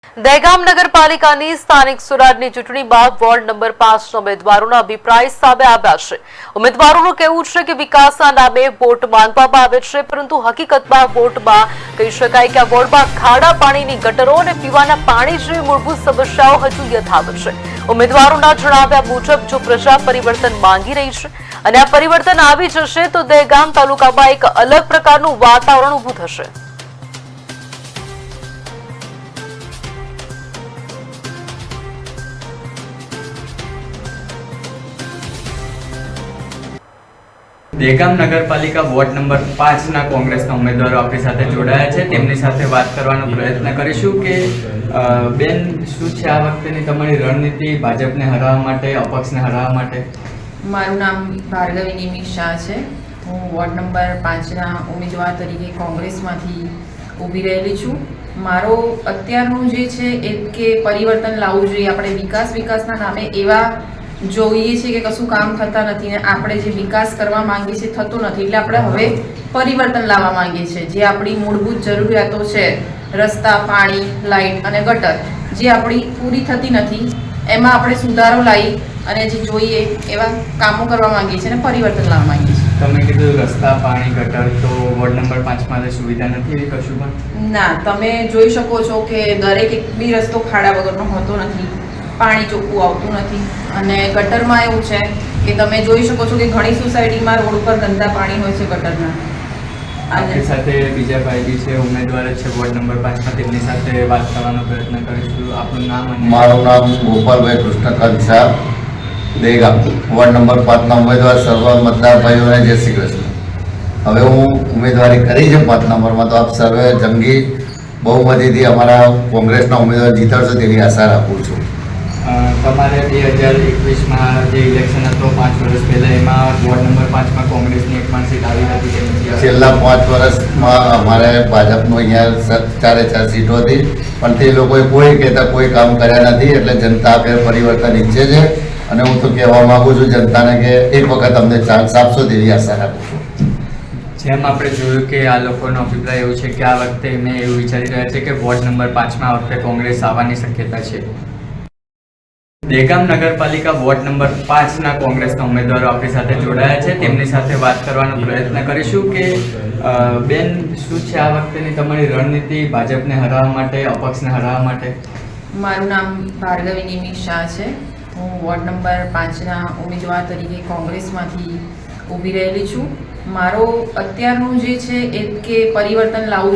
દહેગામ નગરપાલિકાની સ્થાનિક સ્વરાજની ચૂંટણી બાદ વોર્ડ નંબર 5 ઉમેદવારોના અભિપ્રાય સામે આવ્યા છે। ઉમેદવારોનું કહેવું છે કે વિકાસના નામે વોટ માંગવામાં આવે છે, પરંતુ હકીકતમાં વોટમાં કહી શકાય કે આ વોર્ડમાં ખાડા પાણીની ગટરો અને પીવાના પાણી જેવી મૂળભૂત સમસ્યાઓ હજુ યથાવત છે। ઉમેદવારોના જણાવ્યા મુજબ જો પ્રજા પરિવર્તન માંગી રહી છે અને આ પરિવર્તન આવી જશે તો દહેગામ તાલુકામાં એક અલગ પ્રકારનું વાતાવરણ ઊભું થશે। દહેગામ નગરપાલિકા વોર્ડ નંબર 5 કોંગ્રેસના ઉમેદવારો આપણી સાથે જોડાયા છે। તેમની સાથે વાત કરવાનો પ્રયત્ન કરીશું કે બેન, શું છે આ વખતેની તમારી રણનીતિ ભાજપને હરાવવા માટે, અપક્ષને હરાવવા માટે? મારું નામ ભાર્ગવી નિમિષ શાહ છે। હું વોર્ડ નંબર 5ના ઉમેદવાર તરીકે કોંગ્રેસમાંથી ઊભી રહેલી છું। મારો અત્યારનું જે છે એ કે પરિવર્તન લાવવું જોઈએ। આપણે વિકાસના નામે એવા જોઈએ છે કે કશું કામ થતા નથી ને આપણે જે વિકાસ કરવા માંગીએ છીએ થતો નથી, એટલે આપણે હવે પરિવર્તન લાવવા માંગીએ છીએ। જે આપણી મૂળભૂત જરૂરિયાતો છે, રસ્તા, પાણી, લાઇટ અને ગટર, જે આપણી પૂરી થતી નથી, એમાં આપણે સુધારો લાવી અને જે જોઈએ એવા કામો કરવા માંગીએ છીએ અને પરિવર્તન લાવવા માંગીએ છીએ। તમે કીધું રસ્તા, પાણી, ગટર, તો વોર્ડ નંબર 5માં સુવિધા નથી એવી કશું પણ? ના, તમે જોઈ શકો છો કે દરેક એક બી રસ્તો ખાડા વગરનો હોતો નથી, પાણી ચોખ્ખું આવતું નથી અને ગટરમાં એવું છે કે તમે જોઈ શકો છો કે ઘણી સોસાયટીમાં રોડ ઉપર ગંદા પાણી હોય છે ગટરના। આપણી સાથે બીજા ભાઈ બી છે, ઉમેદવાર છે વોર્ડ નંબર 5માં, તેમની સાથે વાત કરવાનો પ્રયત્ન કરીશું। આપનું નામ? અને મારું નામ ગોપાલભાઈ કૃષ્ણકાંત શાહ, દહેગામ વોર્ડ નંબર 5ના ઉમેદવાર। સર્વ મતદાર ભાઈઓને જય શ્રી કૃષ્ણ। હવે હું ઉમેદવારી કરી છે 5 નંબરમાં, તો આપ સર્વે જંગી બહુમતીથી અમારા કોંગ્રેસના ઉમેદવાર જીતાડશો તેવી આશા રાખું છું। તમારે 2021માં જે ઇલેક્શન હતો 5 વર્ષ પહેલાં, એમાં વોર્ડ નંબર 5માં કોંગ્રેસની એક પણ સીટ આવી હતી કે નથી? છેલ્લા 5 વર્ષમાં અમારે ભાજપનું અહીંયા 4 સીટો હતી, પણ તે લોકોએ કોઈ કહેતા કોઈ કામ કર્યા નથી, એટલે જનતા ફેર પરિવર્તન ઈચ્છે છે અને હું તો કહેવા માગું છું જનતાને કે એક વખત અમને ચાન્સ આપશો તેવી આશા રાખું છું। જેમ આપણે જોયું કે આ લોકોનો અભિપ્રાય એવું છે કે આ વખતે મેં એવું વિચારી રહ્યા છે કે વોર્ડ નંબર 5માં આ વખતે કોંગ્રેસ આવવાની શક્યતા છે। દહેગામ નગરપાલિકા વોર્ડ નંબર 5ના કોંગ્રેસના ઉમેદવારો આપણી સાથે જોડાયા છે। તેમની સાથે વાત કરવાનો પ્રયત્ન કરીશું કે બેન, શું છે આ વખતેની તમારી રણનીતિ ભાજપને હરાવવા માટે, અપક્ષને હરાવવા માટે? મારું નામ ભાર્ગવી નિમિષ શાહ છે। હું વોર્ડ નંબર 5ના ઉમેદવાર તરીકે કોંગ્રેસમાંથી ઊભી રહેલી છું। મારો અત્યારનું જે છે એ કે પરિવર્તન લાવવું